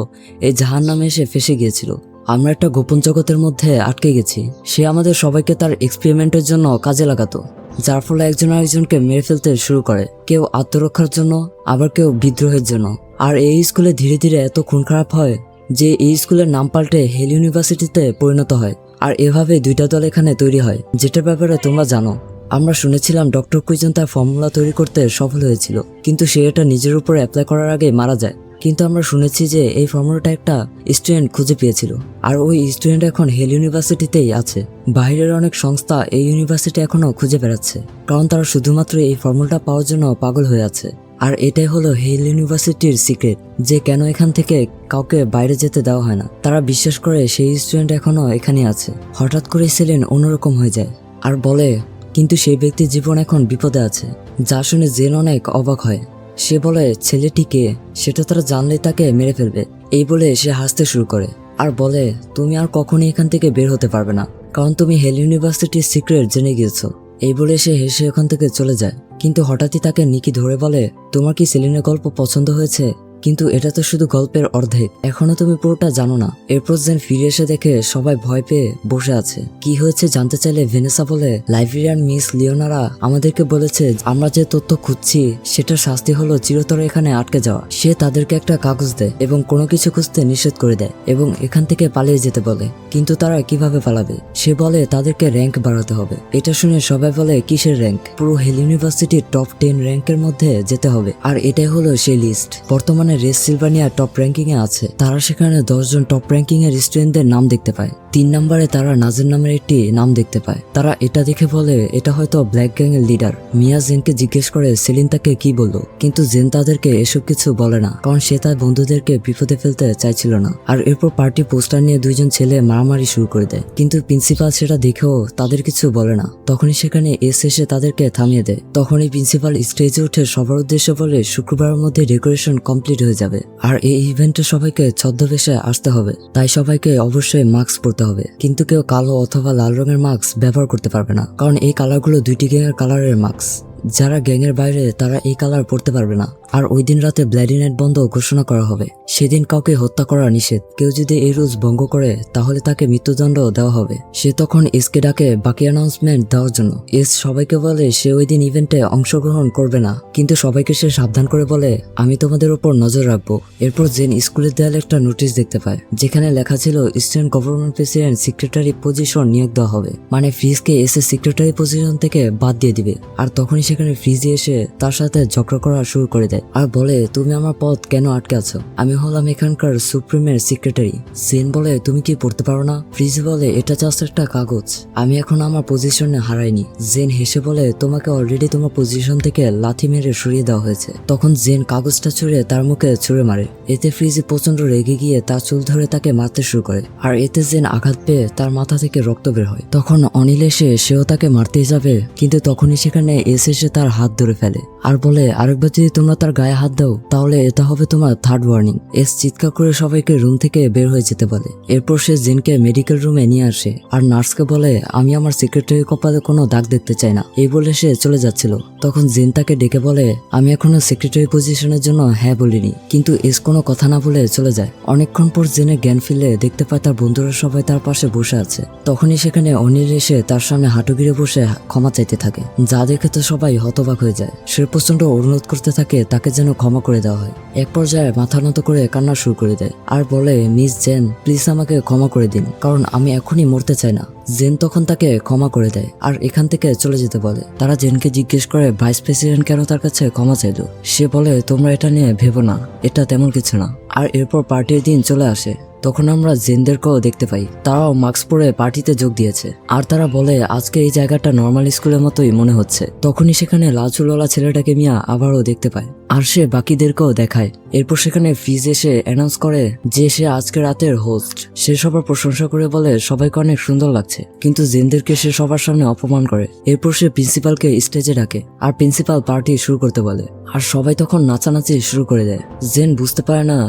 Speaker 1: এই জাহান্নামে এসে ফেসে গিয়েছিল। আমরা একটা গোপন জগতের মধ্যে আটকে গেছি। সে আমাদের সবাইকে তার এক্সপেরিমেন্টের জন্য কাজে লাগাতো, যার ফলে একজন আরেকজনকে মেরে ফেলতে শুরু করে, কেউ আত্মরক্ষার জন্য, আবার কেউ বিদ্রোহের জন্য। আর এই স্কুলে ধীরে ধীরে এত খুন খারাপ হয় যে এই স্কুলের নাম পাল্টে হেল ইউনিভার্সিটিতে পরিণত হয়। আর এভাবে দুইটা দল এখানে তৈরি হয়, যেটার ব্যাপারে তোমরা জানো। আমরা শুনেছিলাম ডক্টর কুইজন তার ফর্মুলা তৈরি করতে সফল হয়েছিল, কিন্তু সে এটা নিজের উপর অ্যাপ্লাই করার আগে মারা যায়। কিন্তু আমরা শুনেছি যে এই ফর্মুলাটা একটা স্টুডেন্ট খুঁজে পেয়েছিল, আর ওই স্টুডেন্ট এখন হেল ইউনিভার্সিটিতেই আছে। বাইরের অনেক সংস্থা এই ইউনিভার্সিটি এখনো খুঁজে বেড়াচ্ছে, কারণ তারা শুধুমাত্র এই ফর্মুলাটা পাওয়ার জন্য পাগল হয়ে আছে। আর এটাই হলো হেল ইউনিভার্সিটির সিক্রেট, যে কেন এখান থেকে কাউকে বাইরে যেতে দেওয়া হয় না। তারা বিশ্বাস করে সেই স্টুডেন্ট এখনো এখানে আছে। হঠাৎ করে সেলিন অন্যরকম হয়ে যায় আর বলে, কিন্তু সেই ব্যক্তির জীবন এখন বিপদে আছে। যা শুনে জেন অনেক অবাক হয়। সে বলে, ছেলেটি কে সেটা তারা জানলে তাকে মেরে ফেলবে। এই বলে সে হাসতে শুরু করে আর বলে, তুমি আর কখনোই এখান থেকে বের হতে পারবে না, কারণ তুমি হেল ইউনিভার্সিটির সিক্রেট জেনে গিয়েছো। এই বলে সে হেসে ওখান থেকে চলে যায়। কিন্তু হঠাৎই তাকে নিকি ধরে বলে, তোমার কি সেলিনের গল্প পছন্দ হয়েছে? কিন্তু এটা তো শুধু গল্পের অর্ধেক, এখনো তুমি পুরোটা জানো না। এরপর জেন ফিরে এসে দেখে সবাই ভয় পেয়ে বসে আছে। কি হয়েছে জানতে চাইলে ভেনেসা বলে, লাইব্রেরিয়ান মিস লিওনারা আমাদেরকে বলেছে আমরা যে তথ্য খুঁজছি সেটার শাস্তি হলো চিরতরে এখানে আটকে যাওয়া। সে তাদেরকে একটা কাগজ দেয় এবং কোনো কিছু খুঁজতে নিষেধ করে দেয় এবং এখান থেকে পালিয়ে যেতে বলে। কিন্তু তারা কিভাবে পালাবে? সে বলে তাদেরকে র্যাঙ্ক বাড়াতে হবে। এটা শুনে সবাই বলে, কিসের র্যাঙ্ক? পুরো হেল ইউনিভার্সিটির টপ 10 র্যাঙ্কের মধ্যে যেতে হবে। আর এটাই হলো সেই লিস্ট। বর্তমানে রেস সিলভানিয়া টপ র্যাঙ্কিং এ আছে। তারা সেখানে 10 জন টপ র্যাঙ্কিং এর স্টুডেন্টদের নাম দেখতে পায়। 3 নম্বরে তারা নাজের নামের একটি নাম দেখতে পায়। তারা এটা দেখে বলে, এটা হয়তো ব্ল্যাক গ্যাং এর লিডার। মিয়া জেনকে জিজ্ঞেস করে সেলিন তাকে কি বললো, কিন্তু জেন তাদেরকে এসব কিছু বলে না, কারণ সে তার বন্ধুদেরকে বিপদে ফেলতে চাইছিল না। আর এরপর পার্টি পোস্টার নিয়ে 2 জন ছেলে মারামারি শুরু করে দেয়, কিন্তু প্রিন্সিপাল সেটা দেখেও তাদের কিছু বলে না। তখনই সেখানে এসে তাদেরকে থামিয়ে দেয়। তখনই প্রিন্সিপাল স্টেজে উঠে সবার উদ্দেশ্যে বলে, শুক্রবারের মধ্যে ডেকোরেশন কমপ্লিট হয়ে যাবে, আর এই ইভেন্টে সবাইকে ছদ্মবেশে আসতে হবে। তাই সবাইকে অবশ্যই মাস্ক পরতে হবে, কিন্তু কেউ কালো অথবা লাল রঙের মাস্ক ব্যবহার করতে পারবে না, কারণ এই কালারগুলো 2টি গ্যাংয়ের কালারের মাস্ক। যারা গ্যাংয়ের বাইরে তারা এই কালার পরতে পারবে না। আর ওই দিন রাতে ব্লাডি নাইট বন্ধ ঘোষণা করা হবে। সেদিন কাউকে হত্যা করা নিষেধ। কেউ যদি এই রুলস ভঙ্গ করে তাহলে তাকে মৃত্যুদণ্ড দেওয়া হবে। সে তখন এসকে ডাকে বাকি অ্যানাউন্সমেন্ট দেওয়ার জন্য। এস সবাইকে বলে সে ওই দিন ইভেন্টে অংশগ্রহণ করবে না, কিন্তু সবাইকে সে সাবধান করে বলে, আমি তোমাদের উপর নজর রাখবো। এরপর জেন স্কুলের দেয়ালে একটা নোটিশ দেখতে পায়, যেখানে লেখা ছিল student government president secretary position নিয়োগ দেওয়া হবে, মানে ফ্রিজকে এসে সেক্রেটারি পজিশন থেকে বাদ দিয়ে দিবে। আর তখনই সেখানে ফ্রিজে এসে তার সাথে ঝগড়া করা শুরু করে দেয় আর বলে, তুমি আমার পথ কেন আটকে আছো? আমি হলাম এখানকার সুপ্রিমের সেক্রেটারি। জেন বলে, তুমি কি পড়তে পারো না? ফ্রিজ বলে, এটা জাস্ট একটা কাগজ, আমি এখন আমার পজিশনে হারাইনি। জেন হেসে বলে, তোমাকে অলরেডি তোমার পজিশন থেকে লাথি মেরে সরিয়ে দেওয়া হয়েছে। তখন জেন কাগজটা ছুঁড়ে তার মুখে ছুঁড়ে মারে। এতে ফ্রিজ প্রচন্ড রেগে গিয়ে তার চুল ধরে তাকে মারতে শুরু করে, আর এতে জেন আঘাত পেয়ে তার মাথা থেকে রক্ত বের হয়। তখন অনিল এসে সেও তাকে মারতেই যাবে, কিন্তু তখনই সেখানে এসে তার হাত ধরে ফেলে আর বলে, আরেকবার যদি তোমরা তার গায়ে হাত দাও তাহলে এটা হবে তোমার 3rd ওয়ার্নিং। এস চিৎকার করে সবাইকে রুম থেকে বের হয়ে যেতে বলে। এরপর সে জেনকে মেডিকেল রুমে নিয়ে আসে আর নার্সকে বলে, আমি আমার সেক্রেটারি কপালে কোনো দাগ দেখতে চাই না। এই বলে সে চলে যাচ্ছিল। তখন জেন তাকে ডেকে বলে, আমি এখনো সেক্রেটারি পজিশনের জন্য হ্যাঁ বলিনি। কিন্তু এস কোনো কথা না বলে চলে যায়। অনেকক্ষণ পর জেনে জ্ঞান ফিরলে দেখতে পায় তার বন্ধুরা সবাই তার পাশে বসে আছে। তখনই সেখানে অনিল এসে তার সামনে হাঁটু গিরে বসে ক্ষমা চাইতে থাকে, যা দেখে তো সবাই হতবাক হয়ে যায়। সে প্রচন্ড অনুরোধ করতে থাকে তাকে যেন ক্ষমা করে দেওয়া হয়। এক পর্যায়ে মাথা নত করে কান্না শুরু করে দেয় আর বলে, মিস জেন প্লিজ আমাকে ক্ষমা করে দিন, কারণ আমি এখনই মরতে চাই না। জেন তখন তাকে ক্ষমা করে দেয় আর এখান থেকে চলে যেতে বলে। তারা জেনকে জিজ্ঞেস করে ভাইস প্রেসিডেন্ট কেন তার কাছে ক্ষমা চাইলো। সে বলে, তোমরা এটা নিয়ে ভেবো না, এটা তেমন কিছু না। আর এরপর পার্টির দিন চলে আসে। তখন আমরা জেনদেরকেও দেখতে পাই, তারাও মাস্ক পরে পার্টিতে যোগ দিয়েছে। আর তারা বলে আজকে এই জায়গাটা নর্মাল স্কুলের মতোই মনে হচ্ছে। তখনই সেখানে লাল চুলওয়ালা ছেলেটাকে মিয়া আবারও দেখতে পায় আর সে বাকিদেরকেও দেখায়। এরপর সেখানে ফ্রিজ এসে অ্যানাউন্স করে যে সে আজকে রাতের হোস্ট। সে সবার প্রশংসা করে বলে সবাইকে অনেক সুন্দর লাগছে, কিন্তু জেনদেরকে সে সবার সামনে অপমান করে। এরপর সে প্রিন্সিপালকে স্টেজে ডাকে আর প্রিন্সিপাল পার্টি শুরু করতে বলে আর সবাই তখন নাচানাচি শুরু করে দেয়। জেন বুঝতে পারে না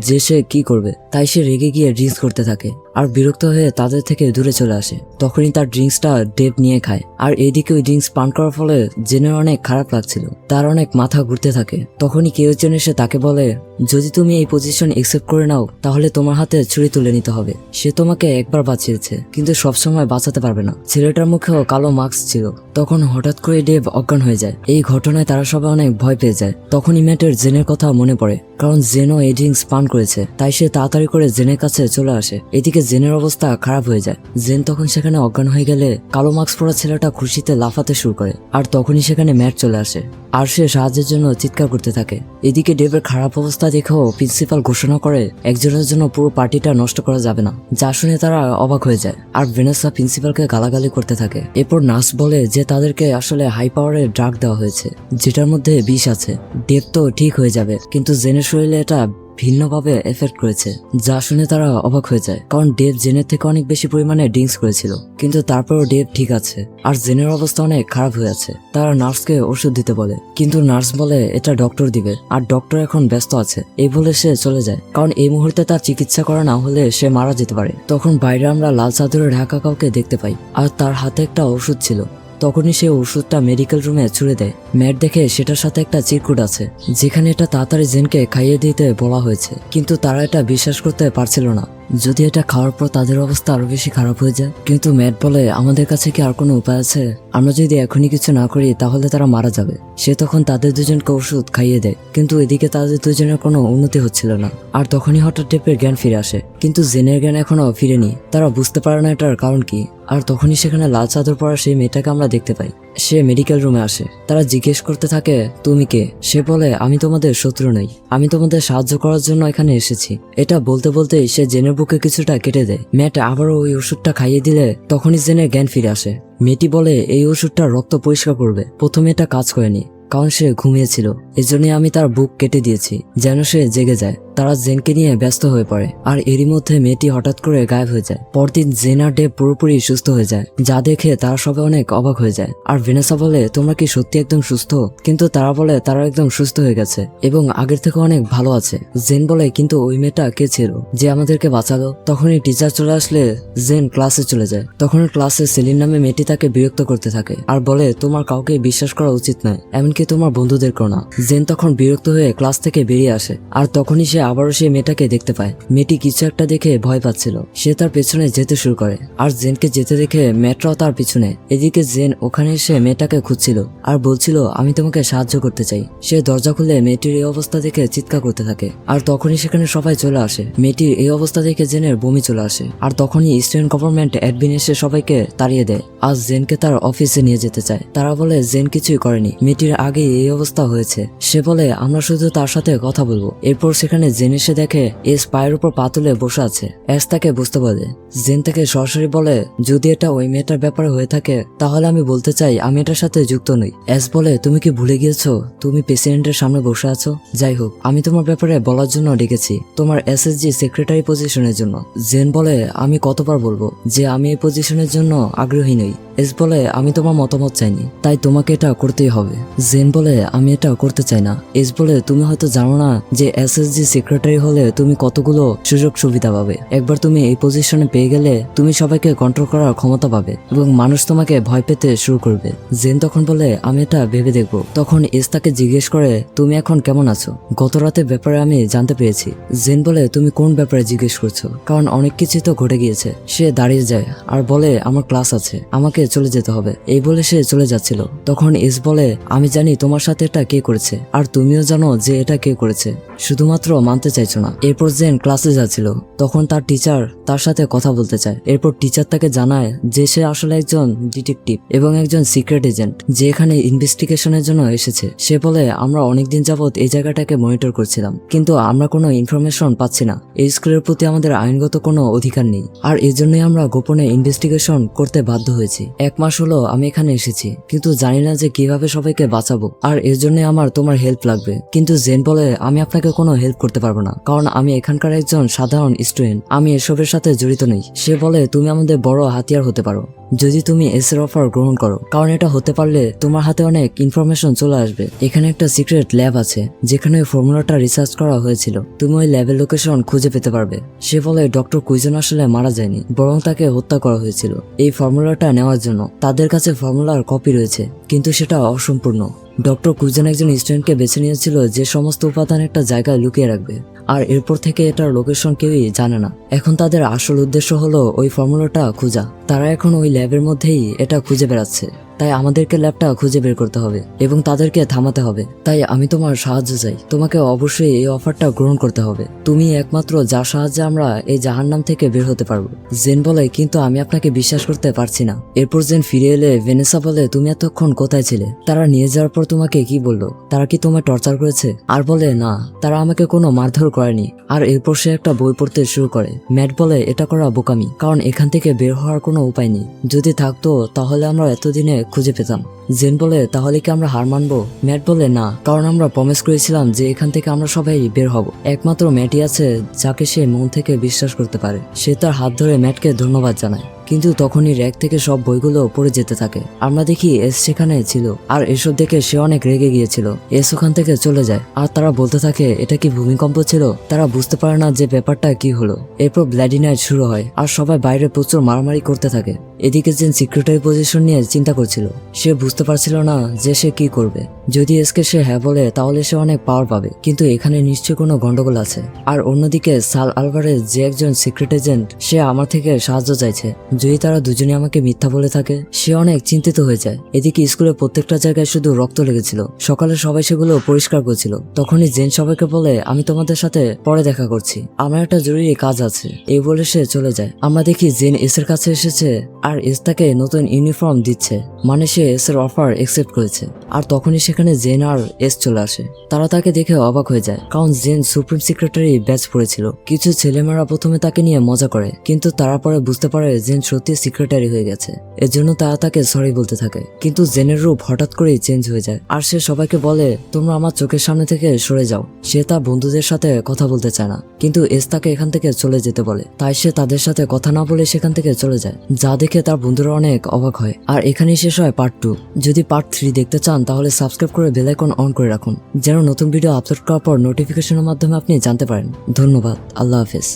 Speaker 1: যে সে কি করবে, তাই সে রেগে গিয়ে ড্রিঙ্কস করতে থাকে আর বিরক্ত হয়ে তাদের থেকে দূরে চলে আসে। তখনই তার ড্রিঙ্কসটা ডেভ নিয়ে খায় আর এইদিকে ওই ড্রিঙ্কস পান করার ফলে জেনের অনেক খারাপ লাগছিল, তার অনেক মাথা ঘুরতে থাকে। তখনই কেউ একজন এসে তাকে বলে, যদি তুমি এই পজিশন একসেপ্ট করে নাও তাহলে তোমার হাতে ছুরি তুলে নিতে হবে। সে তোমাকে একবার বাঁচিয়েছে কিন্তু সবসময় বাঁচাতে পারবে না। ছেলেটার মুখেও কালো মাস্ক ছিল। তখন হঠাৎ করে ডেভ অজ্ঞান হয়ে যায়। এই ঘটনায় তারা সবাই অনেক ভয় পেয়ে যায়। তখনই ম্যাটের জেনের কথা মনে পড়ে, কারণ জেনও এই ড্রিঙ্কস পান করেছে, তাই সে তাড়াতাড়ি করে জেনের কাছে চলে আসে। এদিকে জেনের অবস্থা খারাপ হয়ে যায়। জেন তখন সেখানে অজ্ঞান হয়ে গেলে কালো মাস্ক পরা ছেলেটা খুশিতে লাফাতে শুরু করে আর তখনই সেখানে ম্যাট চলে আসে আর সে সাহায্যের জন্য চিৎকার করতে থাকে। এদিকে ডেভের খারাপ অবস্থা দেখেও প্রিন্সিপাল ঘোষণা করে একজনের জন্য পুরো পার্টিটা নষ্ট করা যাবে না, যা শুনে তারা অবাক হয়ে যায় আর ভেনেসা প্রিন্সিপালকে গালাগালি করতে থাকে। এরপর নার্স বলে যে তাদেরকে আসলে হাই পাওয়ারের ড্রাগ দেওয়া হয়েছে যেটার মধ্যে বিষ আছে। ডেভ তো ঠিক হয়ে যাবে, কিন্তু জেনের শরীরে এটা ভিন্নভাবে এফেক্ট করেছে, যা শুনে তারা অবাক হয়ে যায়, কারণ ডেভ জেনের থেকে অনেক বেশি পরিমাণে ড্রিঙ্কস করেছিল। কিন্তু তারপরও ডেভ ঠিক আছে আর জেনের অবস্থা অনেক খারাপ হয়ে আছে। তারা নার্সকে ওষুধ দিতে বলে, কিন্তু নার্স বলে এটা ডক্টর দিবে আর ডক্টর এখন ব্যস্ত আছে। এই বলে সে চলে যায়, কারণ এই মুহূর্তে তার চিকিৎসা করা না হলে সে মারা যেতে পারে। তখন বাইরে আমরা লাল চাদরে ঢাকা কাউকে দেখতে পাই আর তার হাতে একটা ওষুধ ছিল। তখনই সে ওষুধটা মেডিকেল রুমে ছুড়ে দেয়। ম্যাট দেখে সেটার সাথে একটা চিরকুট আছে, যেখানে এটা তাড়াতাড়ি জেনকে খাইয়ে দিতে বলা হয়েছে, কিন্তু তারা এটা বিশ্বাস করতে পারছিল না। যদি এটা খাওয়ার পর তাদের অবস্থা আরো বেশি খারাপ হয়ে যায়। কিন্তু ম্যাট বলে আমাদের কাছে কি আর কোনো উপায় আছে? আমরা যদি এখনই কিছু না করি তাহলে তারা মারা যাবে। সে তখন তাদের দুজনকে ওষুধ খাইয়ে দেয়, কিন্তু এদিকে তাদের দুজনের কোনো উন্নতি হচ্ছিল না। আর তখনই হঠাৎ ডেভের জ্ঞান ফিরে আসে, কিন্তু জেনের জ্ঞান এখনো ফিরেনি। তারা বুঝতে পারে না এটার কারণ কি। আর তখনই সেখানে লাল চাদর পরা সেই মেয়েটাকে আমরা দেখতে পাই। সে মেডিকেল রুমে আসে। তারা জিজ্ঞেস করতে থাকে তুমি কে? সে বলে আমি তোমাদের শত্রু নই, আমি তোমাদের সাহায্য করার জন্য এখানে এসেছি। এটা বলতে বলতেই সে জেনের বুকে কিছুটা কেটে দেয়। ম্যাট আবারও ওই ওষুধটা খাইয়ে দিলে তখনই জেনের জ্ঞান ফিরে আসে। মেয়েটি বলে এই ওষুধটা রক্ত পরিষ্কার করবে। প্রথমে এটা কাজ করেনি, কারণ সে ঘুমিয়েছিল, এজন্যই আমি তার বুক কেটে দিয়েছি যেন সে জেগে যায়। তারা জেনকে নিয়ে ব্যস্ত হয়ে পড়ে আর এরই মধ্যে মেয়েটি হঠাৎ করে গায়েব হয়ে যায়। পরদিন জেন আর ডেভ পুরোপুরি সুস্থ হয়ে যায়, যা দেখে তারা সবাই অনেক অবাক হয়ে যায়। আর ভেনেসা বলে তোমরা কি সত্যি একদম সুস্থ? কিন্তু তারা বলে তারা একদম সুস্থ হয়ে গেছে এবং আগের থেকে অনেক ভালো আছে। জেন বলে কিন্তু ওই মেয়েটা কে ছিল যে আমাদেরকে বাঁচালো? তখনই টিচার চলে আসলে জেন ক্লাসে চলে যায়। তখন ক্লাসে সেলিন নামে মেয়েটি তাকে বিরক্ত করতে থাকে আর বলে তোমার কাউকে বিশ্বাস করা উচিত নয়, এমনকি তোমার বন্ধুদেরকেও না। জেন তখন বিরক্ত হয়ে ক্লাস থেকে বেরিয়ে আসে আর তখনই সে আবারও সেই মেয়েটাকে দেখতে পায়। মেয়েটি কিছু একটা দেখে ভয় পাচ্ছিল। সে তার পেছনে যেতে শুরু করে আর জেনকে যেতে দেখে ম্যাটরাও তার পিছনে। এদিকে জেন ওখানে এসে মেয়েটাকে খুঁজছিল আর বলছিল আমি তোমাকে সাহায্য করতে চাই। সে দরজা খুলে মেয়েটির এই অবস্থা দেখে চিৎকার করতে থাকে আর তখনই সেখানে সবাই চলে আসে। মেয়েটির এই অবস্থা দেখে জেনের বমি চলে আসে আর তখনই স্টুডেন্ট গভর্নমেন্ট অ্যাডমিন এসে সবাইকে তাড়িয়ে দেয় আর জেনকে তার অফিসে নিয়ে যেতে চায়। তারা বলে জেন কিছুই করেনি, মেয়েটির আগে এই অবস্থা হয়েছে। সে বলে আমরা শুধু তার সাথে কথা বলবো। এরপর সেখানে জেন এসে দেখে এস পায়ের উপর পা তুলে বসে আছে। এস তাকে বুঝতে বলে। জেন থেকে সরাসরি বলে যদি এটা ওই মেয়েটার ব্যাপারে হয়ে থাকে তাহলে আমি বলতে চাই আমি এটার সাথে যুক্ত নই। এস বলে তুমি কি ভুলে গিয়েছো তুমি প্রেসিডেন্টের সামনে বসে আছো? যাই হোক আমি তোমার ব্যাপারে বলার জন্য ডেকেছি, তোমার এসএসজি সেক্রেটারি পজিশনের জন্য। জেন বলে আমি কতবার বলবো যে আমি এই পজিশনের জন্য আগ্রহী নই। এস বলে আমি তোমার মতামত চাইনি, তাই তোমাকে এটা করতেই হবে। জেন বলে আমি এটা করতে চাই না। এস বলে তুমি হয়তো জানো না যে এসএসজি সেক্রেটারি হলে তুমি কতগুলো সুযোগ সুবিধা পাবে। একবার তুমি এই পজিশনে পেয়ে গেলে তুমি সবাইকে কন্ট্রোল করার ক্ষমতা পাবে এবং মানুষ তোমাকে ভয় পেতে শুরু করবে। জেন তখন বলে আমি এটা ভেবে দেখবো। তখন এস তাকে জিজ্ঞেস করে তুমি এখন কেমন আছো? গত রাতের ব্যাপারে আমি জানতে পেরেছি। জেন বলে তুমি কোন ব্যাপারে জিজ্ঞেস করছো, কারণ অনেক কিছু তো ঘটে গিয়েছে। সে দাঁড়িয়ে যায় আর বলে আমার ক্লাস আছে, আমাকে চলে যেতে হবে। এই বলে সে চলে যাচ্ছিল। তখন এস বলে, আমি জানি তোমার সাথে এটা কে করেছে, আর তুমিও জানো যে এটা কে করেছে, শুধুমাত্র মানতে চাইছো না। এরপর জেন ক্লাসে যাচ্ছিল, তখন তার টিচার তার সাথে কথা বলতে চায়। এরপর টিচার তাকে জানায় যে সে আসলে একজন ডিটেকটিভ এবং একজন সিক্রেট এজেন্ট, যে এখানে ইনভেস্টিগেশনের জন্য এসেছে। সে বলে, আমরা অনেকদিন যাবত এই জায়গাটাকে মনিটর করছিলাম, কিন্তু আমরা কোনো ইনফরমেশন পাচ্ছি না। এই স্কুলের প্রতি আমাদের আইনগত কোনো অধিকার নেই, আর এই জন্যই আমরা গোপনে ইনভেস্টিগেশন করতে বাধ্য হয়েছি। 1 মাস হলো আমি এখানে এসেছি, কিন্তু জানি না যে কিভাবে সবাইকে বাঁচাবো, আর এর জন্য আমার তোমার হেল্প লাগবে। কিন্তু জেন বলে, আমি আপনাকে কোনো হেল্প করতে পারবো না, কারণ আমি এখানকার একজন সাধারণ স্টুডেন্ট, আমি এসবের সাথে জড়িত নেই। সে বলে, তুমি আমাদের বড় হাতিয়ার হতে পারো যদি তুমি এস এর অফার গ্রহণ করো, কারণ এটা হতে পারলে তোমার হাতে অনেক ইনফরমেশন চলে আসবে। এখানে একটা সিক্রেট ল্যাব আছে যেখানে ওই ফর্মুলাটা রিসার্চ করা হয়েছিল, তুমি ওই ল্যাবের লোকেশন খুঁজে পেতে পারবে। সে বলে, ডক্টর কুইজন আসলে মারা যায়নি, বরং তাকে হত্যা করা হয়েছিল এই ফর্মুলাটা নেওয়ার জন্য। তাদের কাছে ফর্মুলার কপি রয়েছে, কিন্তু সেটা অসম্পূর্ণ। ডক্টর কুইজন একজন স্টুডেন্টকে বেছে নিয়েছিল যে সমস্ত উপাদান একটা জায়গায় লুকিয়ে রাখবে, আর এরপর থেকে এটার লোকেশন কেউই জানে না। এখন তাদের আসল উদ্দেশ্য হলো ওই ফর্মুলাটা খোঁজা। তারা এখন ওই ল্যাবের মধ্যেই এটা খুঁজে বেড়াচ্ছে, তাই আমাদেরকে ল্যাবটা খুঁজে বের করতে হবে এবং তাদেরকে থামাতে হবে। তাই আমি তোমার সাহায্য চাই, তোমাকে অবশ্যই এই অফারটা গ্রহণ করতে হবে। তুমি একমাত্র যার সাহায্যে আমরা এই জাহান্নাম থেকে বের হতে পারবো। জেন বলে, কিন্তু আমি আপনাকে বিশ্বাস করতে পারছি না। এরপর জেন ফিরে এলে ভেনেসা বলে, তুমি এতক্ষণ কোথায় ছিলে? তারা নিয়ে যাওয়ার পর তোমাকে কি বললো? তারা কি তোমায় টর্চার করেছে? আর বলে, না, তারা আমাকে কোনো মারধর করেনি। আর এরপর সে একটা বই পড়তে শুরু করে। ম্যাট বলে, এটা করা বোকামি, কারণ এখান থেকে বের হওয়ার কোনো উপায় নেই। যদি থাকতো তাহলে আমরা এতদিনে খুঁজে পেতাম। জেন বলে, তাহলে কি আমরা হার মানবো? ম্যাট বলে, না, কারণ আমরা প্রমিস করেছিলাম যে এখান থেকে আমরা সবাই বের হব। একমাত্র ম্যাটই আছে যাকে সে মন থেকে বিশ্বাস করতে পারে। সে তার হাত ধরে ম্যাটকে ধন্যবাদ জানায়, কিন্তু তখনই র্যাক থেকে সব বইগুলো পড়ে যেতে থাকে। আমরা দেখি এস সেখানে ছিল, আর এসব দেখে সে অনেক রেগে গিয়েছিল। এস ওখান থেকে চলে যায়, আর তারা বলতে থাকে, এটা কি ভূমিকম্প ছিল? তারা বুঝতে পারে না যে ব্যাপারটা কি হলো। এরপর ব্লাডি নাইট শুরু হয়, আর সবাই বাইরে প্রচুর মারামারি করতে থাকে। এদিকে জেন সিক্রেটারি পজিশন নিয়ে চিন্তা করছিল। সে বুঝতে পারছিল না যে সে কি করবে। যদি এসকে সে হ্যাঁ বলে তাহলে সে অনেক পাওয়ার পাবে, কিন্তু এখানে নিশ্চয়ই কোনো গন্ডগোল আছে। আর অন্যদিকে সাল আলভারেজ, যে একজন সিক্রেট এজেন্ট, সে আমার থেকে সাহায্য চাইছে। যদি তারা দুজনে আমাকে মিথ্যা বলে থাকে, সে অনেক চিন্তিত হয়ে যায়। এদিকে স্কুলের প্রত্যেকটা জায়গায় শুধু রক্ত লেগেছিল। সকালে সবাই সেগুলো পরিষ্কার করছিল। তখনই জেন সবাইকে বলে, আমি তোমাদের সাথে পরে দেখা করছি, আমার একটা জরুরি কাজ আছে। এই বলে সে চলে যায়। আমরা দেখি জেন এস এর কাছে এসেছে, আর এস তাকে নতুন ইউনিফর্ম দিচ্ছে, মানে সে এস এর অফার একসেপ্ট করেছে। আর তখনই সেখানে জেন আর এস চলে আসে। তারা তাকে দেখে অবাক হয়ে যায়, কারণ জেন সুপ্রিম সেক্রেটারি ব্যাচ পড়েছিল। কিছু ছেলেমেয়েরা প্রথমে তাকে নিয়ে মজা করে, কিন্তু তারা পরে বুঝতে পারে জেন সত্যি সেক্রেটারি হয়ে গেছে। এর জন্য তারা তাকে সরি বলতে থাকে। কিন্তু জেনের রূপ হঠাৎ করেই চেঞ্জ হয়ে যায়, আর সে সবাইকে বলে, তোমরা আমার চোখের সামনে থেকে সরে যাও। সে তার বন্ধুদের সাথে কথা বলতে চায় না, কিন্তু এস তাকে এখান থেকে চলে যেতে বলে। তাই সে তাদের সাথে কথা না বলে সেখান থেকে চলে যায়, যা দেখে তার বন্ধুরা অনেক অবাক হয়। আর এখানেই শেষ হয় পার্ট 2। যদি পার্ট 3 দেখতে চান তাহলে সাবস্ক্রাইব করে বেল আইকন অন করে রাখুন, যেন নতুন ভিডিও আপলোড করার পর নোটিফিকেশনের মাধ্যমে আপনি জানতে পারেন। ধন্যবাদ, আল্লাহ হাফেজ।